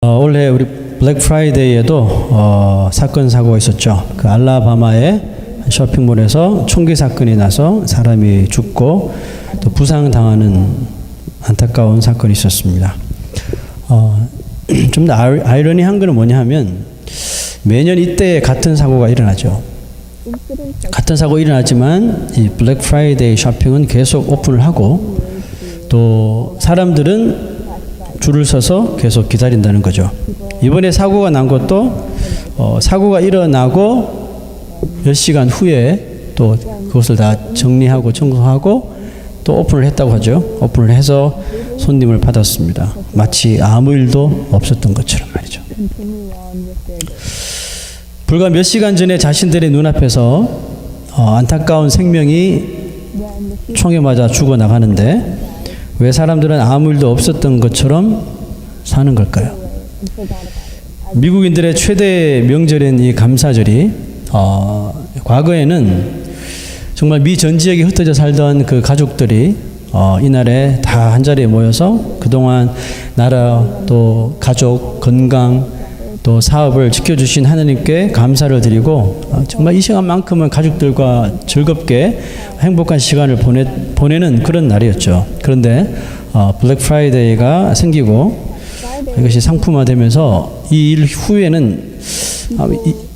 올해 우리 블랙 프라이데이에도 사건 사고가 있었죠. 그 알라바마의 쇼핑몰에서 총기 사건이 나서 사람이 죽고 또 부상당하는 안타까운 사건이 있었습니다. 좀 더 아이러니한 거는 뭐냐 하면 매년 이때 같은 사고가 일어나죠. 같은 사고 일어나지만 이 블랙 프라이데이 쇼핑은 계속 오픈을 하고 또 사람들은 줄을 서서 계속 기다린다는 거죠. 이번에 사고가 난 것도 사고가 일어나고 몇 시간 후에 또 그것을 다 정리하고 청소하고 또 오픈을 했다고 하죠. 오픈을 해서 손님을 받았습니다. 마치 아무 일도 없었던 것처럼 말이죠. 불과 몇 시간 전에 자신들의 눈앞에서 안타까운 생명이 총에 맞아 죽어나가는데 왜 사람들은 아무 일도 없었던 것처럼 사는 걸까요? 미국인들의 최대 명절인 이 감사절이 과거에는 정말 미 전 지역에 흩어져 살던 그 가족들이 이날에 다 한자리에 모여서 그동안 나라 또 가족 건강 또 사업을 지켜주신 하나님께 감사를 드리고 정말 이 시간만큼은 가족들과 즐겁게 행복한 시간을 보내는 그런 날이었죠. 그런데 블랙 프라이데이가 생기고 이것이 상품화되면서 이 일 후에는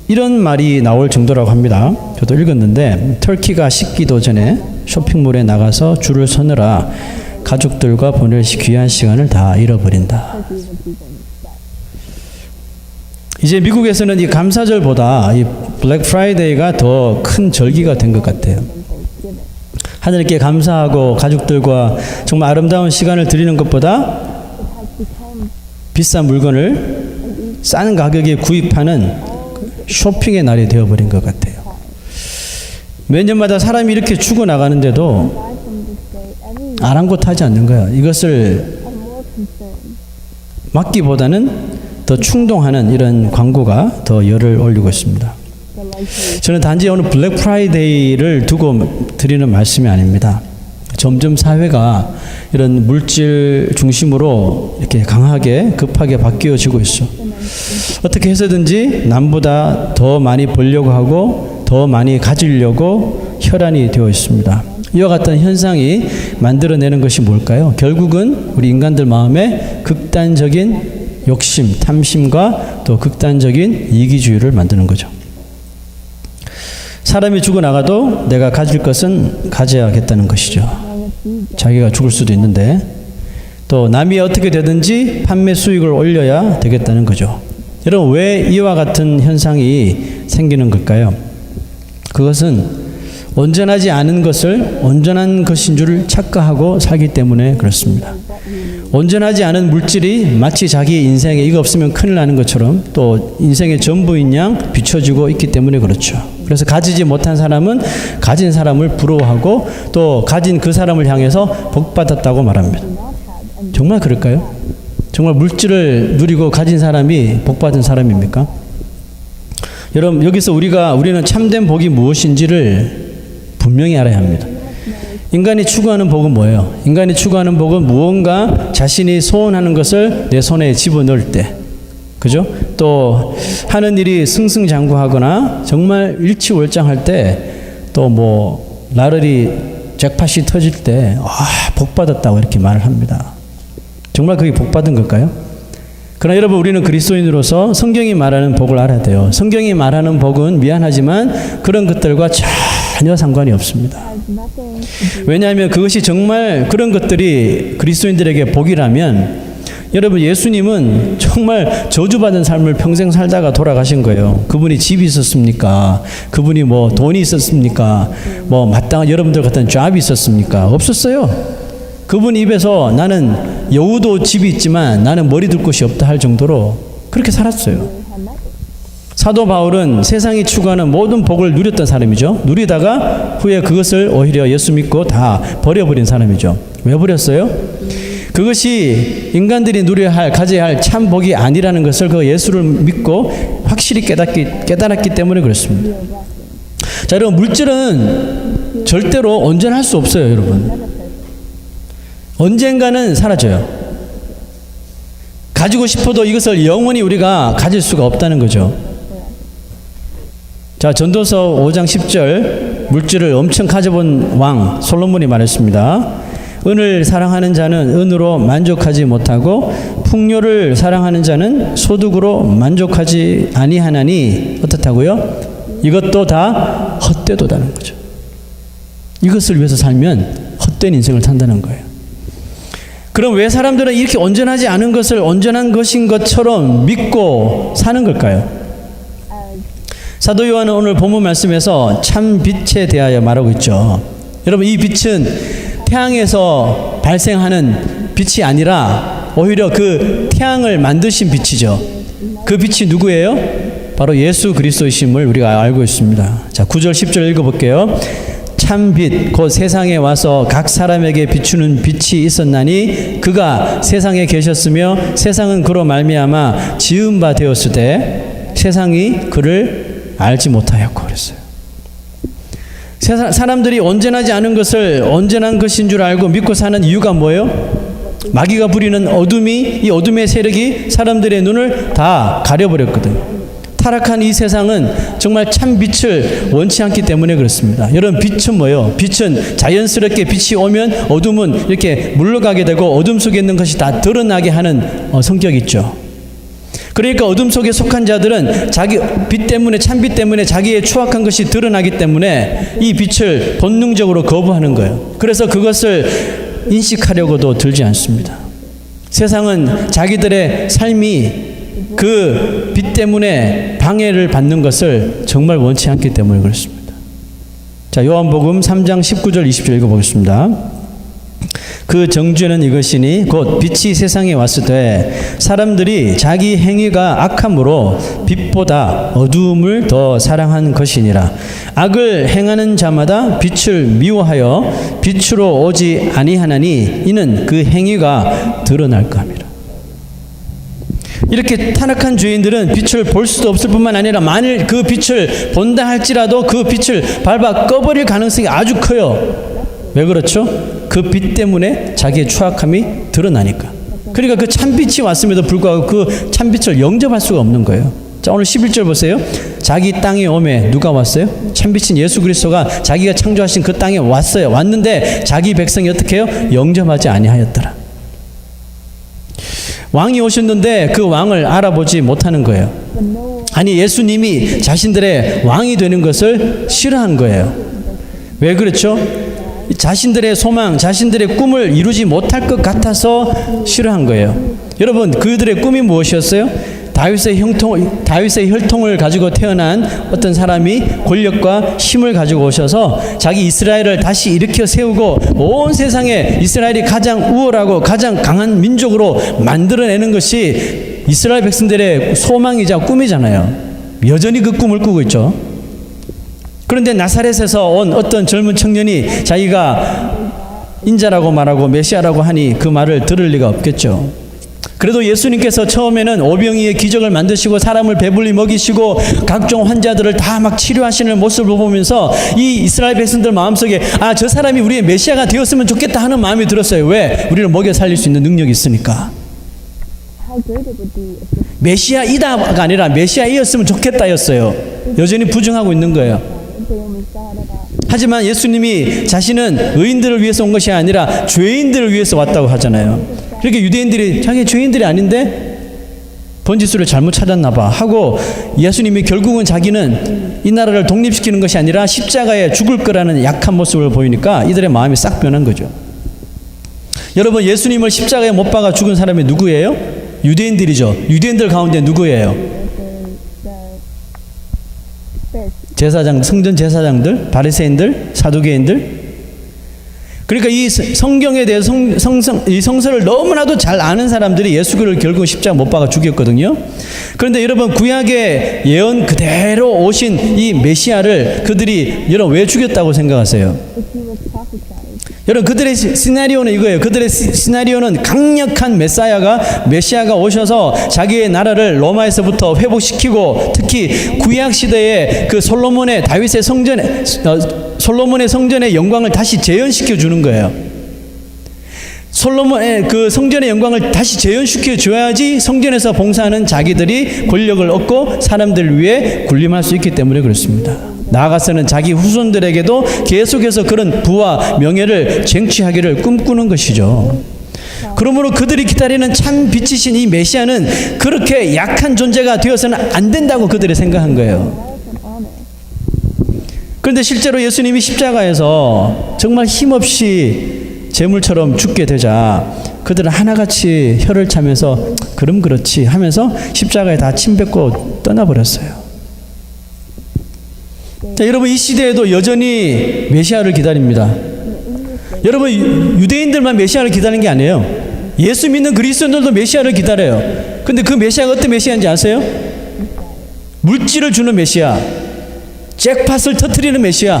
이런 말이 나올 정도라고 합니다. 저도 읽었는데 터키가 식기도 전에 쇼핑몰에 나가서 줄을 서느라 가족들과 보낼 귀한 시간을 다 잃어버린다. 이제 미국에서는 이 감사절보다 이 블랙 프라이데이가 더 큰 절기가 된 것 같아요. 하나님께 감사하고 가족들과 정말 아름다운 시간을 드리는 것보다 비싼 물건을 싼 가격에 구입하는 쇼핑의 날이 되어버린 것 같아요. 매년마다 사람이 이렇게 죽어나가는데도 아랑곳하지 않는 거예요. 이것을 막기보다는 더 충동하는 이런 광고가 더 열을 올리고 있습니다. 저는 단지 오늘 블랙 프라이데이를 두고 드리는 말씀이 아닙니다. 점점 사회가 이런 물질 중심으로 이렇게 강하게 급하게 바뀌어지고 있어. 어떻게 해서든지 남보다 더 많이 벌려고 하고 더 많이 가지려고 혈안이 되어 있습니다. 이와 같은 현상이 만들어내는 것이 뭘까요? 결국은 우리 인간들 마음에 극단적인 욕심, 탐심과 또 극단적인 이기주의를 만드는 거죠. 사람이 죽어나가도 내가 가질 것은 가져야겠다는 것이죠. 자기가 죽을 수도 있는데 또 남이 어떻게 되든지 판매 수익을 올려야 되겠다는 거죠. 여러분 왜 이와 같은 현상이 생기는 걸까요? 그것은 온전하지 않은 것을 온전한 것인 줄 착각하고 살기 때문에 그렇습니다. 온전하지 않은 물질이 마치 자기 인생에 이거 없으면 큰일 나는 것처럼 또 인생의 전부인 양 비춰지고 있기 때문에 그렇죠. 그래서 가지지 못한 사람은 가진 사람을 부러워하고 또 가진 그 사람을 향해서 복받았다고 말합니다. 정말 그럴까요? 정말 물질을 누리고 가진 사람이 복받은 사람입니까? 여러분 여기서 우리는 참된 복이 무엇인지를 분명히 알아야 합니다. 인간이 추구하는 복은 뭐예요? 인간이 추구하는 복은 무언가 자신이 소원하는 것을 내 손에 집어넣을 때, 그죠? 또 하는 일이 승승장구하거나 정말 일치월장할 때, 또 뭐 나르리 잭팟이 터질 때, 복받았다고 이렇게 말을 합니다. 정말 그게 복받은 걸까요? 그러나 여러분 우리는 그리스도인으로서 성경이 말하는 복을 알아야 돼요. 성경이 말하는 복은 미안하지만 그런 것들과 전혀 상관이 없습니다. 왜냐하면 그것이 정말 그런 것들이 그리스도인들에게 복이라면 여러분 예수님은 정말 저주받은 삶을 평생 살다가 돌아가신 거예요. 그분이 집이 있었습니까? 그분이 뭐 돈이 있었습니까? 뭐 마땅한 여러분들 같은 잡이 있었습니까? 없었어요. 그분 입에서 나는 여우도 집이 있지만 나는 머리 둘 곳이 없다 할 정도로 그렇게 살았어요. 사도 바울은 세상이 추구하는 모든 복을 누렸던 사람이죠. 누리다가 후에 그것을 오히려 예수 믿고 다 버려버린 사람이죠. 왜 버렸어요? 그것이 인간들이 가져야 할 참 복이 아니라는 것을 그 예수를 믿고 확실히 깨달았기 때문에 그렇습니다. 자, 여러분 물질은 절대로 온전할 수 없어요, 여러분. 언젠가는 사라져요. 가지고 싶어도 이것을 영원히 우리가 가질 수가 없다는 거죠. 자, 전도서 5장 10절, 물질을 엄청 가져본 왕 솔로몬이 말했습니다. 은을 사랑하는 자는 은으로 만족하지 못하고 풍요를 사랑하는 자는 소득으로 만족하지 아니하나니 어떻다고요? 이것도 다 헛되도다는 거죠. 이것을 위해서 살면 헛된 인생을 산다는 거예요. 그럼 왜 사람들은 이렇게 온전하지 않은 것을 온전한 것인 것처럼 믿고 사는 걸까요? 사도 요한은 오늘 본문 말씀에서 참 빛에 대하여 말하고 있죠. 여러분, 이 빛은 태양에서 발생하는 빛이 아니라 오히려 그 태양을 만드신 빛이죠. 그 빛이 누구예요? 바로 예수 그리스도이심을 우리가 알고 있습니다. 자, 9절 10절 읽어볼게요. 참 빛 곧 세상에 와서 각 사람에게 비추는 빛이 있었나니 그가 세상에 계셨으며 세상은 그로 말미암아 지은 바 되었으되 세상이 그를 알지 못하였고 그랬어요. 사람들이 온전하지 않은 것을 온전한 것인 줄 알고 믿고 사는 이유가 뭐예요? 마귀가 부리는 어둠이, 이 어둠의 세력이 사람들의 눈을 다 가려버렸거든요. 타락한 이 세상은 정말 참 빛을 원치 않기 때문에 그렇습니다. 여러분, 빛은 뭐예요? 빛은 자연스럽게 빛이 오면 어둠은 이렇게 물러가게 되고 어둠 속에 있는 것이 다 드러나게 하는 성격이 있죠. 그러니까 어둠 속에 속한 자들은 자기 빛 때문에, 참빛 때문에 자기의 추악한 것이 드러나기 때문에 이 빛을 본능적으로 거부하는 거예요. 그래서 그것을 인식하려고도 들지 않습니다. 세상은 자기들의 삶이 그 빛 때문에 방해를 받는 것을 정말 원치 않기 때문에 그렇습니다. 자, 요한복음 3장 19절 20절 읽어보겠습니다. 그 정죄는 이것이니 곧 빛이 세상에 왔을 때 사람들이 자기 행위가 악함으로 빛보다 어두움을 더 사랑한 것이니라. 악을 행하는 자마다 빛을 미워하여 빛으로 오지 아니하나니 이는 그 행위가 드러날까 함이라. 이렇게 타락한 죄인들은 빛을 볼 수도 없을 뿐만 아니라 만일 그 빛을 본다 할지라도 그 빛을 밟아 꺼버릴 가능성이 아주 커요. 왜 그렇죠? 그 빛 때문에 자기의 추악함이 드러나니까. 그러니까 그 참빛이 왔음에도 불구하고 그 참빛을 영접할 수가 없는 거예요. 자, 오늘 11절 보세요. 자기 땅에 오매 누가 왔어요? 참빛인 예수 그리스도가 자기가 창조하신 그 땅에 왔어요. 왔는데 자기 백성이 어떻게 해요? 영접하지 아니하였더라. 왕이 오셨는데 그 왕을 알아보지 못하는 거예요. 아니, 예수님이 자신들의 왕이 되는 것을 싫어한 거예요. 왜 그렇죠? 자신들의 소망, 자신들의 꿈을 이루지 못할 것 같아서 싫어한 거예요. 여러분, 그들의 꿈이 무엇이었어요? 다윗의 혈통을 가지고 태어난 어떤 사람이 권력과 힘을 가지고 오셔서 자기 이스라엘을 다시 일으켜 세우고 온 세상에 이스라엘이 가장 우월하고 가장 강한 민족으로 만들어내는 것이 이스라엘 백성들의 소망이자 꿈이잖아요. 여전히 그 꿈을 꾸고 있죠. 그런데 나사렛에서 온 어떤 젊은 청년이 자기가 인자라고 말하고 메시아라고 하니 그 말을 들을 리가 없겠죠. 그래도 예수님께서 처음에는 오병이의 기적을 만드시고 사람을 배불리 먹이시고 각종 환자들을 다 막 치료하시는 모습을 보면서 이 이스라엘 백성들 마음속에 아, 저 사람이 우리의 메시아가 되었으면 좋겠다 하는 마음이 들었어요. 왜? 우리를 먹여 살릴 수 있는 능력이 있으니까. 메시아이다가 아니라 메시아이었으면 좋겠다였어요. 여전히 부정하고 있는 거예요. 하지만 예수님이 자신은 의인들을 위해서 온 것이 아니라 죄인들을 위해서 왔다고 하잖아요. 그러니까 유대인들이 자기 죄인들이 아닌데 번지수를 잘못 찾았나 봐 하고 예수님이 결국은 자기는 이 나라를 독립시키는 것이 아니라 십자가에 죽을 거라는 약한 모습을 보이니까 이들의 마음이 싹 변한 거죠. 여러분, 예수님을 십자가에 못 박아 죽은 사람이 누구예요? 유대인들이죠. 유대인들 가운데 누구예요? 제사장, 성전 제사장들, 바리새인들, 사두개인들. 그러니까 이 성경에 대해서 이 성서를 너무나도 잘 아는 사람들이 예수를 결국 십자가 못 박아 죽였거든요. 그런데 여러분, 구약의 예언 그대로 오신 이 메시아를 그들이 여러분 왜 죽였다고 생각하세요? 여러분, 그들의 시나리오는 이거예요. 그들의 시나리오는 강력한 메시아가 오셔서 자기의 나라를 로마에서부터 회복시키고 특히 구약 시대에 그 솔로몬의 성전의 영광을 다시 재현시켜 주는 거예요. 솔로몬의 그 성전의 영광을 다시 재현시켜 줘야지 성전에서 봉사하는 자기들이 권력을 얻고 사람들을 위해 군림할 수 있기 때문에 그렇습니다. 나아가서는 자기 후손들에게도 계속해서 그런 부와 명예를 쟁취하기를 꿈꾸는 것이죠. 그러므로 그들이 기다리는 참 빛이신 이 메시아는 그렇게 약한 존재가 되어서는 안 된다고 그들이 생각한 거예요. 그런데 실제로 예수님이 십자가에서 정말 힘없이 재물처럼 죽게 되자 그들은 하나같이 혀를 차면서 그럼 그렇지 하면서 십자가에 다 침뱉고 떠나버렸어요. 자, 여러분 이 시대에도 여전히 메시아를 기다립니다. 여러분 유대인들만 메시아를 기다리는 게 아니에요. 예수 믿는 그리스도인들도 메시아를 기다려요. 근데 그 메시아가 어떤 메시아인지 아세요? 물질을 주는 메시아, 잭팟을 터뜨리는 메시아,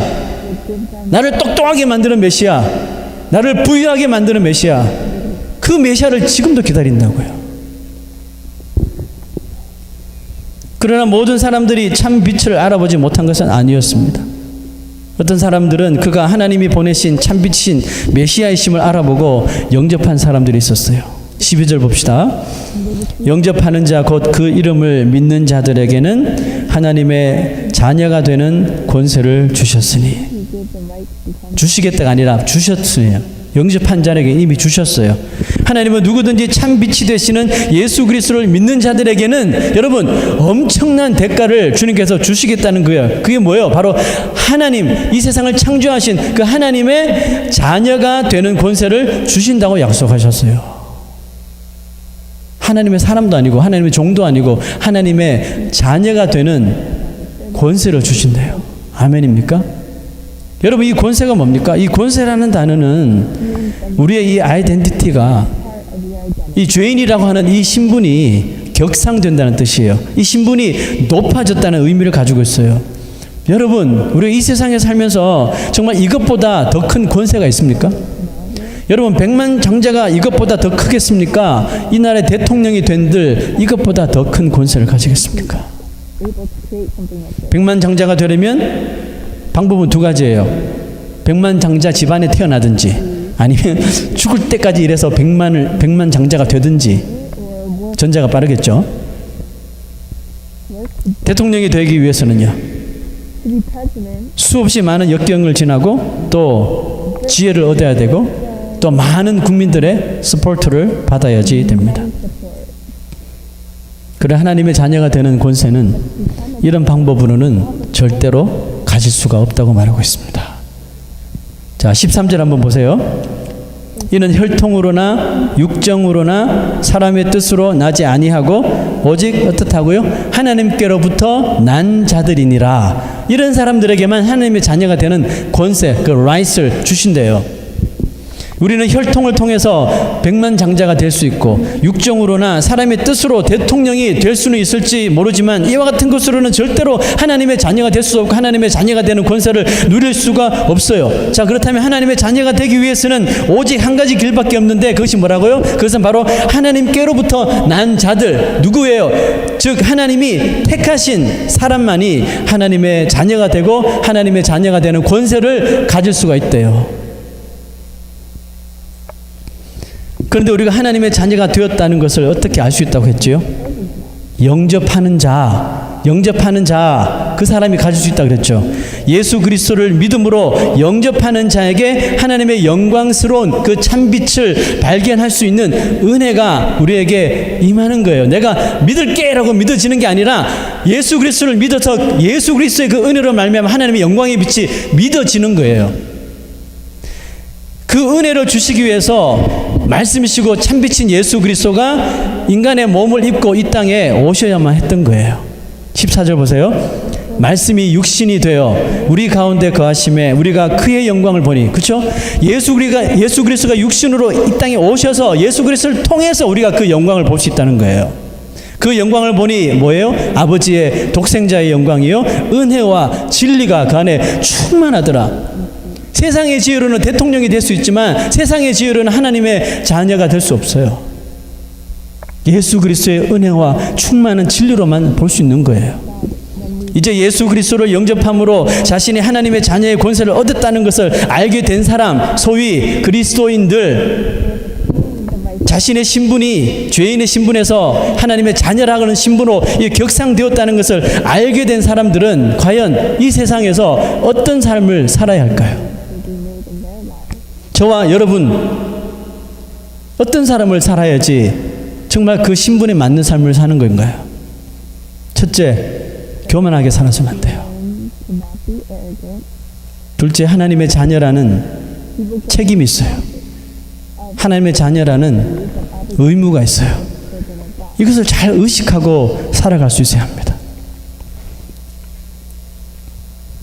나를 똑똑하게 만드는 메시아, 나를 부유하게 만드는 메시아, 그 메시아를 지금도 기다린다고요. 그러나 모든 사람들이 참 빛을 알아보지 못한 것은 아니었습니다. 어떤 사람들은 그가 하나님이 보내신 참빛인 메시아이심을 알아보고 영접한 사람들이 있었어요. 12절 봅시다. 영접하는 자 곧 그 이름을 믿는 자들에게는 하나님의 자녀가 되는 권세를 주셨으니, 주시겠다가 아니라 주셨으니, 영접한 자에게 이미 주셨어요. 하나님은 누구든지 참 빛이 되시는 예수 그리스도를 믿는 자들에게는 여러분 엄청난 대가를 주님께서 주시겠다는 거예요. 그게 뭐예요? 바로 하나님, 이 세상을 창조하신 그 하나님의 자녀가 되는 권세를 주신다고 약속하셨어요. 하나님의 사람도 아니고 하나님의 종도 아니고 하나님의 자녀가 되는 권세를 주신대요. 아멘입니까? 여러분 이 권세가 뭡니까? 이 권세라는 단어는 우리의 이 아이덴티티가 이 죄인이라고 하는 이 신분이 격상된다는 뜻이에요. 이 신분이 높아졌다는 의미를 가지고 있어요. 여러분 우리가 이 세상에 살면서 정말 이것보다 더 큰 권세가 있습니까? 여러분 100만 장자가 이것보다 더 크겠습니까? 이 나라의 대통령이 된들 이것보다 더 큰 권세를 가지겠습니까? 100만 장자가 되려면 방법은 두 가지예요. 100만 장자 집안에 태어나든지 아니면 죽을 때까지 일해서 100만 장자가 되든지 전자가 빠르겠죠. 대통령이 되기 위해서는요. 수없이 많은 역경을 지나고 또 지혜를 얻어야 되고 또 많은 국민들의 서포트를 받아야지 됩니다. 그래 하나님의 자녀가 되는 권세는 이런 방법으로는 절대로 가질 수가 없다고 말하고 있습니다. 자, 13절 한번 보세요. 이는 혈통으로나 육정으로나 사람의 뜻으로 나지 아니하고 오직 어떻다고요? 하나님께로부터 난 자들이니라. 이런 사람들에게만 하나님의 자녀가 되는 권세, 그 라이트를 주신대요. 우리는 혈통을 통해서 100만 장자가 될 수 있고 육정으로나 사람의 뜻으로 대통령이 될 수는 있을지 모르지만 이와 같은 것으로는 절대로 하나님의 자녀가 될 수 없고 하나님의 자녀가 되는 권세를 누릴 수가 없어요. 자, 그렇다면 하나님의 자녀가 되기 위해서는 오직 한 가지 길밖에 없는데 그것이 뭐라고요? 그것은 바로 하나님께로부터 난 자들, 누구예요? 즉 하나님이 택하신 사람만이 하나님의 자녀가 되고 하나님의 자녀가 되는 권세를 가질 수가 있대요. 그런데 우리가 하나님의 자녀가 되었다는 것을 어떻게 알 수 있다고 했지요? 영접하는 자, 그 사람이 가질 수 있다고 그랬죠. 예수 그리스도를 믿음으로 영접하는 자에게 하나님의 영광스러운 그 참빛을 발견할 수 있는 은혜가 우리에게 임하는 거예요. 내가 믿을게라고 믿어지는 게 아니라 예수 그리스도를 믿어서 예수 그리스도의 그 은혜로 말미암아 하나님의 영광의 빛이 믿어지는 거예요. 그 은혜를 주시기 위해서 말씀이시고 참빛인 예수 그리스도가 인간의 몸을 입고 이 땅에 오셔야만 했던 거예요. 14절 보세요. 말씀이 육신이 되어 우리 가운데 거하심에 우리가 그의 영광을 보니, 그렇죠? 예수 그리스도가 육신으로 이 땅에 오셔서 예수 그리스도를 통해서 우리가 그 영광을 볼 수 있다는 거예요. 그 영광을 보니 뭐예요? 아버지의 독생자의 영광이요, 은혜와 진리가 그 안에 충만하더라. 세상의 지혜로는 대통령이 될 수 있지만 세상의 지혜로는 하나님의 자녀가 될 수 없어요. 예수 그리스도의 은혜와 충만한 진리로만 볼 수 있는 거예요. 이제 예수 그리스도를 영접함으로 자신이 하나님의 자녀의 권세를 얻었다는 것을 알게 된 사람, 소위 그리스도인들, 자신의 신분이 죄인의 신분에서 하나님의 자녀라는 신분으로 격상되었다는 것을 알게 된 사람들은 과연 이 세상에서 어떤 삶을 살아야 할까요? 저와 여러분 어떤 삶을 살아야지 정말 그 신분에 맞는 삶을 사는 건가요? 첫째, 교만하게 살아서는 안 돼요. 둘째, 하나님의 자녀라는 책임이 있어요. 하나님의 자녀라는 의무가 있어요. 이것을 잘 의식하고 살아갈 수 있어야 합니다.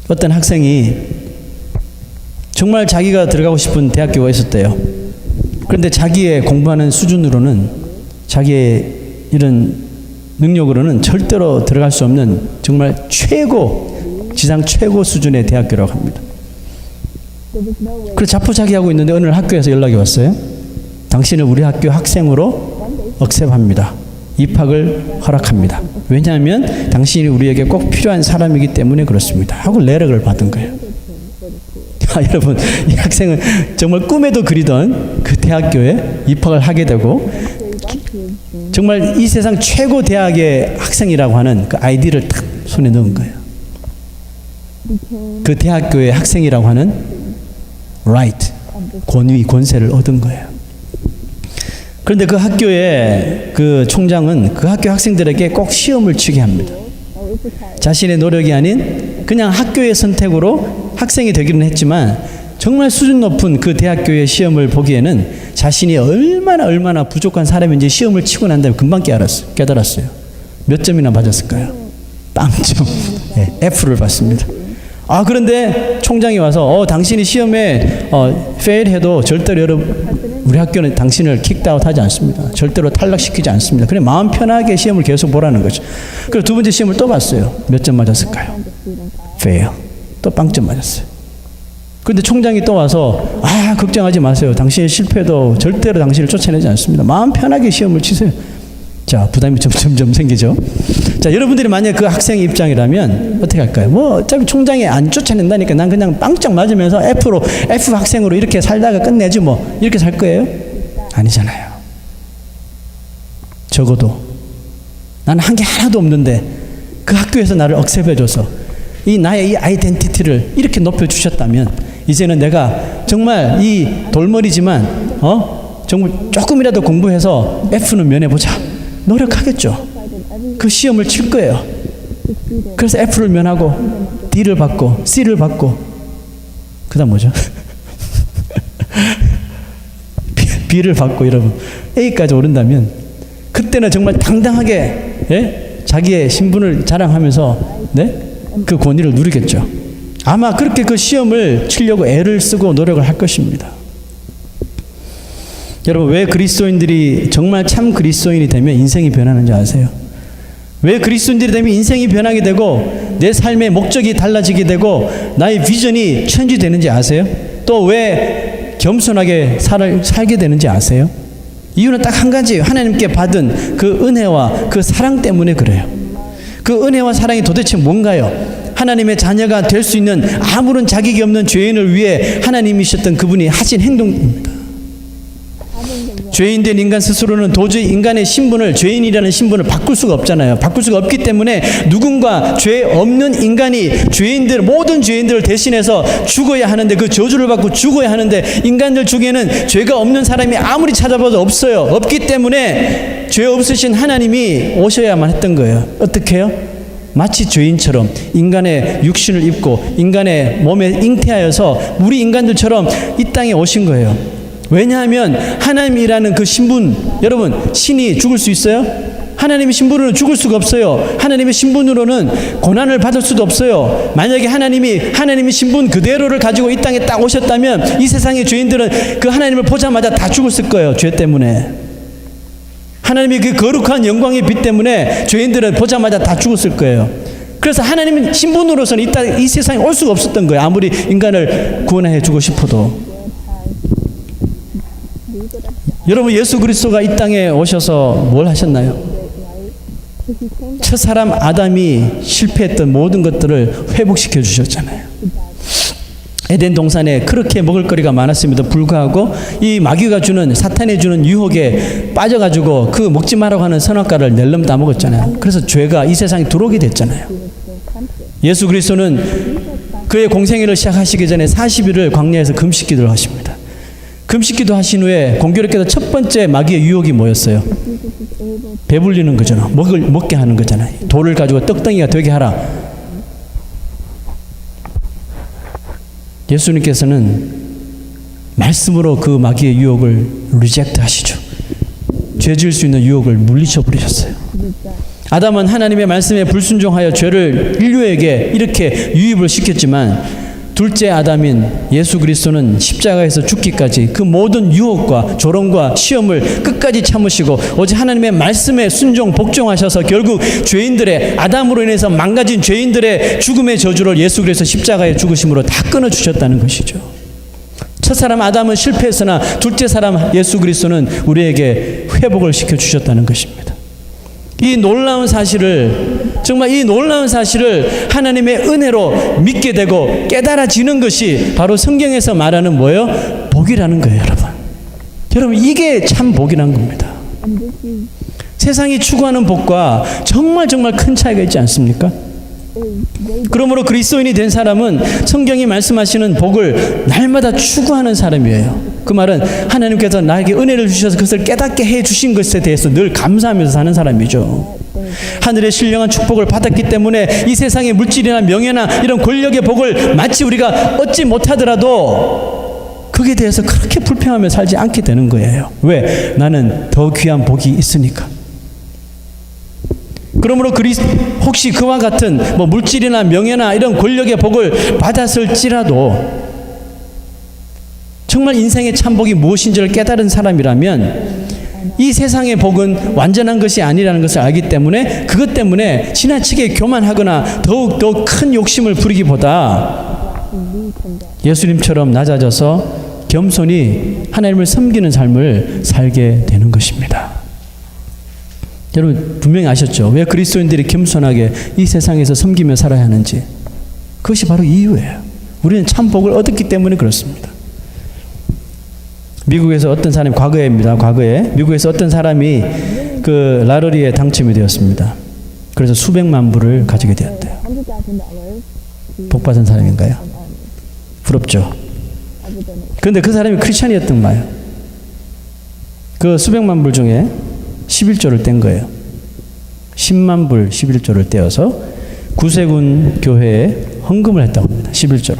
어떤 학생이 정말 자기가 들어가고 싶은 대학교가 있었대요. 그런데 자기의 공부하는 수준으로는, 자기의 이런 능력으로는 절대로 들어갈 수 없는 정말 지상 최고 수준의 대학교라고 합니다. 그래서 자포자기하고 있는데 어느 날 학교에서 연락이 왔어요. 당신을 우리 학교 학생으로 억셉합니다. 입학을 허락합니다. 왜냐하면 당신이 우리에게 꼭 필요한 사람이기 때문에 그렇습니다. 하고 레럭을 받은 거예요. 여러분, 이 학생은 정말 꿈에도 그리던 그 대학교에 입학을 하게 되고 정말 이 세상 최고 대학의 학생이라고 하는 그 아이디를 탁 손에 넣은 거예요. 그 대학교의 학생이라고 하는 right, 권위, 권세를 얻은 거예요. 그런데 그 학교의 그 총장은 그 학교 학생들에게 꼭 시험을 치게 합니다. 자신의 노력이 아닌 그냥 학교의 선택으로 학생이 되기는 했지만 정말 수준 높은 그 대학교의 시험을 보기에는 자신이 얼마나 부족한 사람인지 시험을 치고 난 다음에 금방 깨달았어요. 몇 점이나 맞았을까요? 빵점. 네, F를 받습니다. 그런데 총장이 와서 당신이 시험에 fail해도 절대로 우리 학교는 당신을 킥아웃 하지 않습니다. 절대로 탈락시키지 않습니다. 그래 마음 편하게 시험을 계속 보라는 거죠. 그리고 두 번째 시험을 또 봤어요. 몇 점 맞았을까요? fail. 또 빵점 맞았어요. 그런데 총장이 또 와서 걱정하지 마세요. 당신의 실패도 절대로 당신을 쫓아내지 않습니다. 마음 편하게 시험을 치세요. 자, 부담이 점점 생기죠. 자, 여러분들이 만약 그 학생 입장이라면 어떻게 할까요? 어차피 총장이 안 쫓아낸다니까 난 그냥 빵짝 맞으면서 F 학생으로 이렇게 살다가 끝내지 이렇게 살 거예요? 아니잖아요. 적어도 나는 한 게 하나도 없는데 그 학교에서 나를 억셉해줘서 나의 이 아이덴티티를 이렇게 높여주셨다면 이제는 내가 정말 이 돌머리지만 정말 조금이라도 공부해서 F는 면해보자. 노력하겠죠. 그 시험을 칠 거예요. 그래서 F를 면하고 D를 받고 C를 받고 그 다음 뭐죠? B를 받고 여러분 A까지 오른다면 그때는 정말 당당하게 자기의 신분을 자랑하면서 그 권위를 누리겠죠. 아마 그렇게 그 시험을 치려고 애를 쓰고 노력을 할 것입니다. 여러분, 왜 그리스도인들이 정말 참 그리스도인이 되면 인생이 변하는지 아세요? 왜 그리스도인들이 되면 인생이 변하게 되고 내 삶의 목적이 달라지게 되고 나의 비전이 천지되는지 아세요? 또 왜 겸손하게 살게 되는지 아세요? 이유는 딱 한 가지예요. 하나님께 받은 그 은혜와 그 사랑 때문에 그래요. 그 은혜와 사랑이 도대체 뭔가요? 하나님의 자녀가 될 수 있는 아무런 자격이 없는 죄인을 위해 하나님이셨던 그분이 하신 행동입니다. 죄인된 인간 스스로는 도저히 인간의 신분을, 죄인이라는 신분을 바꿀 수가 없잖아요. 바꿀 수가 없기 때문에 누군가 죄 없는 인간이 모든 죄인들을 대신해서 죽어야 하는데, 그 저주를 받고 죽어야 하는데, 인간들 중에는 죄가 없는 사람이 아무리 찾아봐도 없어요. 없기 때문에 죄 없으신 하나님이 오셔야만 했던 거예요. 어떻게 해요? 마치 죄인처럼 인간의 육신을 입고 인간의 몸에 잉태하여서 우리 인간들처럼 이 땅에 오신 거예요. 왜냐하면 하나님이라는 그 신분, 여러분, 신이 죽을 수 있어요? 하나님의 신분으로는 죽을 수가 없어요. 하나님의 신분으로는 고난을 받을 수도 없어요. 만약에 하나님의 신분 그대로를 가지고 이 땅에 딱 오셨다면 이 세상의 죄인들은 그 하나님을 보자마자 다 죽었을 거예요. 죄 때문에. 하나님의 그 거룩한 영광의 빛 때문에 죄인들은 보자마자 다 죽었을 거예요. 그래서 하나님의 신분으로서는 이 세상에 올 수가 없었던 거예요. 아무리 인간을 구원해 주고 싶어도. 여러분, 예수 그리스도가 이 땅에 오셔서 뭘 하셨나요? 첫사람 아담이 실패했던 모든 것들을 회복시켜 주셨잖아요. 에덴 동산에 그렇게 먹을거리가 많았음에도 불구하고 이 마귀가 주는, 사탄이 주는 유혹에 빠져가지고 그 먹지 말라고 하는 선악과를 낼름 다 먹었잖아요. 그래서 죄가 이 세상에 들어오게 됐잖아요. 예수 그리스도는 그의 공생애를 시작하시기 전에 40일을 광야에서 금식기도를 하십니다. 금식기도 하신 후에 공교롭게도 첫 번째 마귀의 유혹이 뭐였어요? 배불리는 거잖아. 먹게 하는 거잖아요. 돌을 가지고 떡덩이가 되게 하라. 예수님께서는 말씀으로 그 마귀의 유혹을 리젝트 하시죠. 죄 지을 수 있는 유혹을 물리쳐 버리셨어요. 아담은 하나님의 말씀에 불순종하여 죄를 인류에게 이렇게 유입을 시켰지만 둘째 아담인 예수 그리스도는 십자가에서 죽기까지 그 모든 유혹과 조롱과 시험을 끝까지 참으시고 오직 하나님의 말씀에 순종 복종하셔서 결국 죄인들의, 아담으로 인해서 망가진 죄인들의 죽음의 저주를 예수 그리스도 십자가에 죽으심으로 다 끊어주셨다는 것이죠. 첫 사람 아담은 실패했으나 둘째 사람 예수 그리스도는 우리에게 회복을 시켜주셨다는 것입니다. 이 놀라운 사실을, 정말 이 놀라운 사실을 하나님의 은혜로 믿게 되고 깨달아지는 것이 바로 성경에서 말하는 뭐예요? 복이라는 거예요, 여러분. 여러분, 이게 참 복이라는 겁니다. 세상이 추구하는 복과 정말 큰 차이가 있지 않습니까? 그러므로 그리스도인이 된 사람은 성경이 말씀하시는 복을 날마다 추구하는 사람이에요. 그 말은 하나님께서 나에게 은혜를 주셔서 그것을 깨닫게 해 주신 것에 대해서 늘 감사하면서 사는 사람이죠. 하늘의 신령한 축복을 받았기 때문에 이 세상의 물질이나 명예나 이런 권력의 복을 마치 우리가 얻지 못하더라도 거기에 대해서 그렇게 불평하며 살지 않게 되는 거예요. 왜? 나는 더 귀한 복이 있으니까. 그러므로 혹시 그와 같은 물질이나 명예나 이런 권력의 복을 받았을지라도 정말 인생의 참복이 무엇인지를 깨달은 사람이라면 이 세상의 복은 완전한 것이 아니라는 것을 알기 때문에 그것 때문에 지나치게 교만하거나 더욱 큰 욕심을 부리기보다 예수님처럼 낮아져서 겸손히 하나님을 섬기는 삶을 살게 되는 것입니다. 여러분 분명히 아셨죠? 왜 그리스도인들이 겸손하게 이 세상에서 섬기며 살아야 하는지. 그것이 바로 이유예요. 우리는 참 복을 얻었기 때문에 그렇습니다. 미국에서 어떤 사람이, 과거에 미국에서 어떤 사람이 그 라러리에 당첨이 되었습니다. 그래서 수백만 불을 가지게 되었대요. 복 받은 사람인가요? 부럽죠? 그런데 그 사람이 크리스찬이었던 거예요. 그 수백만 불 중에 11조를 뗀 거예요. 10만 불 11조를 떼어서 구세군 교회에 헌금을 했다고 합니다. 11조로.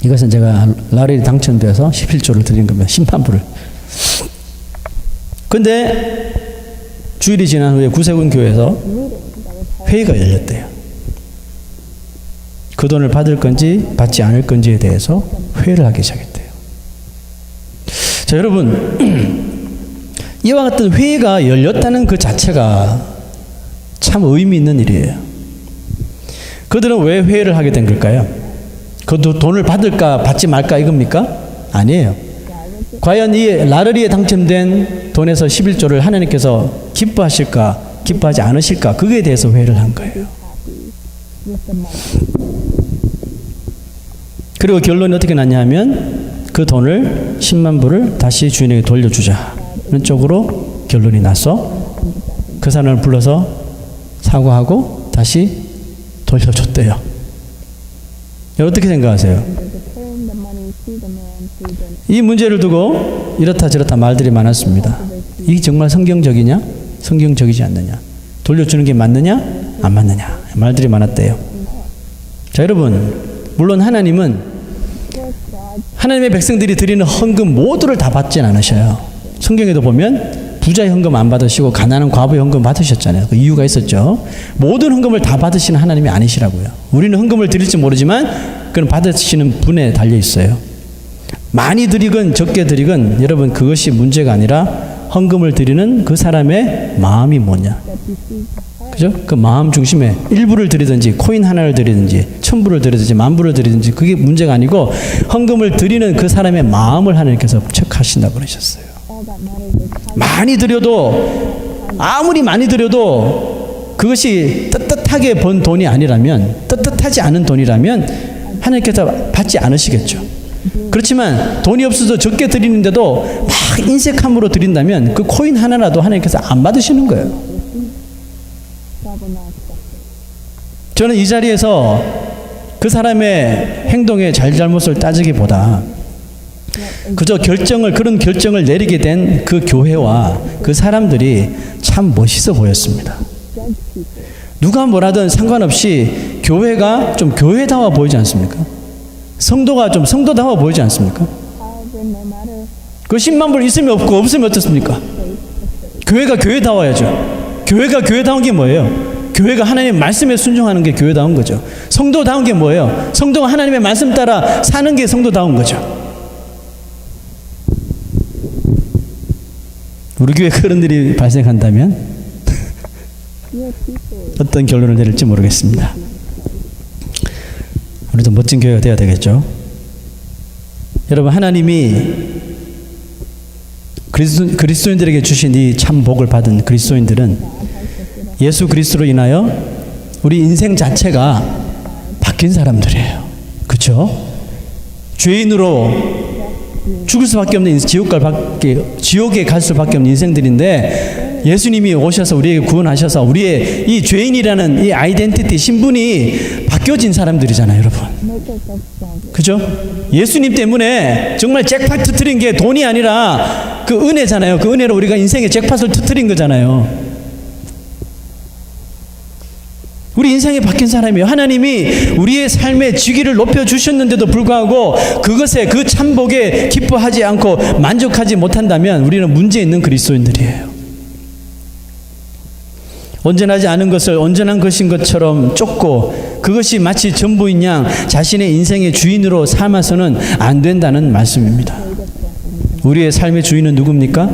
이것은 제가 라리에 당첨돼서 11조를 드린 겁니다. 10만 불을. 근데 주일이 지난 후에 구세군 교회에서 회의가 열렸대요. 그 돈을 받을 건지 받지 않을 건지에 대해서 회의를 하기 시작했대요. 자, 여러분 이와 같은 회의가 열렸다는 그 자체가 참 의미 있는 일이에요. 그들은 왜 회의를 하게 된 걸까요? 그 돈을 받을까 받지 말까 이겁니까? 아니에요. 과연 이 라러리에 당첨된 돈에서 11조를 하나님께서 기뻐하실까 기뻐하지 않으실까, 그거에 대해서 회의를 한 거예요. 그리고 결론이 어떻게 났냐면 그 돈을 10만 불을 다시 주인에게 돌려주자는 쪽으로 결론이 나서 그 사람을 불러서 사과하고 다시 돌려줬대요. 어떻게 생각하세요? 이 문제를 두고 이렇다 저렇다 말들이 많았습니다. 이게 정말 성경적이냐? 성경적이지 않느냐? 돌려주는 게 맞느냐? 안 맞느냐? 말들이 많았대요. 자, 여러분, 물론 하나님은 하나님의 백성들이 드리는 헌금 모두를 다 받진 않으셔요. 성경에도 보면 부자의 헌금 안 받으시고 가난한 과부의 헌금 받으셨잖아요. 그 이유가 있었죠. 모든 헌금을 다 받으시는 하나님이 아니시라고요. 우리는 헌금을 드릴지 모르지만 그건 받으시는 분에 달려 있어요. 많이 드리건 적게 드리건 여러분 그것이 문제가 아니라 헌금을 드리는 그 사람의 마음이 뭐냐. 그죠? 그 마음 중심에 일부를 드리든지 코인 하나를 드리든지 1000불을 드리든지 10,000불을 드리든지 그게 문제가 아니고 헌금을 드리는 그 사람의 마음을 하나님께서 체크하신다고 그러셨어요. 많이 드려도, 아무리 많이 드려도 그것이 떳떳하게 번 돈이 아니라면, 떳떳하지 않은 돈이라면 하나님께서 받지 않으시겠죠. 그렇지만 돈이 없어서 적게 드리는데도 막 인색함으로 드린다면 그 코인 하나라도 하나님께서 안 받으시는 거예요. 저는 이 자리에서 그 사람의 행동의 잘잘못을 따지기보다 그저 그런 결정을 내리게 된 그 교회와 그 사람들이 참 멋있어 보였습니다. 누가 뭐라든 상관없이 교회가 좀 교회다워 보이지 않습니까? 성도가 좀 성도다워 보이지 않습니까? 그 10만 불 있으면 없고 없으면 어떻습니까? 교회가 교회다워야죠. 교회가 교회다운 게 뭐예요? 교회가 하나님의 말씀에 순종하는 게 교회다운 거죠. 성도다운 게 뭐예요? 성도가 하나님의 말씀 따라 사는 게 성도다운 거죠. 우리 교회 그런 일이 발생한다면 어떤 결론을 내릴지 모르겠습니다. 우리도 멋진 교회가 되어야 되겠죠. 여러분, 하나님이 그리스도인들에게 주신 이 참 복을 받은 그리스도인들은 예수 그리스도로 인하여 우리 인생 자체가 바뀐 사람들이에요. 그렇죠? 죄인으로 죽을 수밖에 없는 지옥에 갈 수밖에 없는 인생들인데 예수님이 오셔서 우리에게 구원하셔서 우리의 이 죄인이라는 이 아이덴티티, 신분이 바뀌어진 사람들이잖아요, 여러분. 그죠? 예수님 때문에 정말 잭팟 터뜨린 게 돈이 아니라 그 은혜잖아요. 그 은혜로 우리가 인생의 잭팟을 터뜨린 거잖아요. 우리 인생이 바뀐 사람이에요. 하나님이 우리의 삶의 직위를 높여주셨는데도 불구하고 그것에 그 참복에 기뻐하지 않고 만족하지 못한다면 우리는 문제 있는 그리스도인들이에요. 온전하지 않은 것을 온전한 것인 것처럼 쫓고 그것이 마치 전부인 양 자신의 인생의 주인으로 삼아서는 안 된다는 말씀입니다. 우리의 삶의 주인은 누굽니까?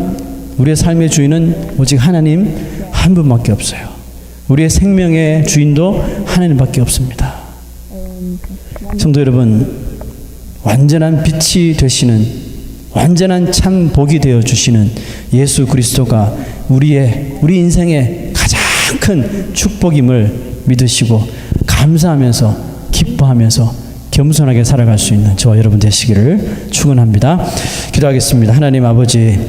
우리의 삶의 주인은 오직 하나님 한 분밖에 없어요. 우리의 생명의 주인도 하나님밖에 없습니다. 성도 여러분, 완전한 빛이 되시는, 완전한 참 복이 되어 주시는 예수 그리스도가 우리 인생의 가장 큰 축복임을 믿으시고 감사하면서 기뻐하면서 겸손하게 살아갈 수 있는 저와 여러분 되시기를 축원합니다. 기도하겠습니다. 하나님 아버지,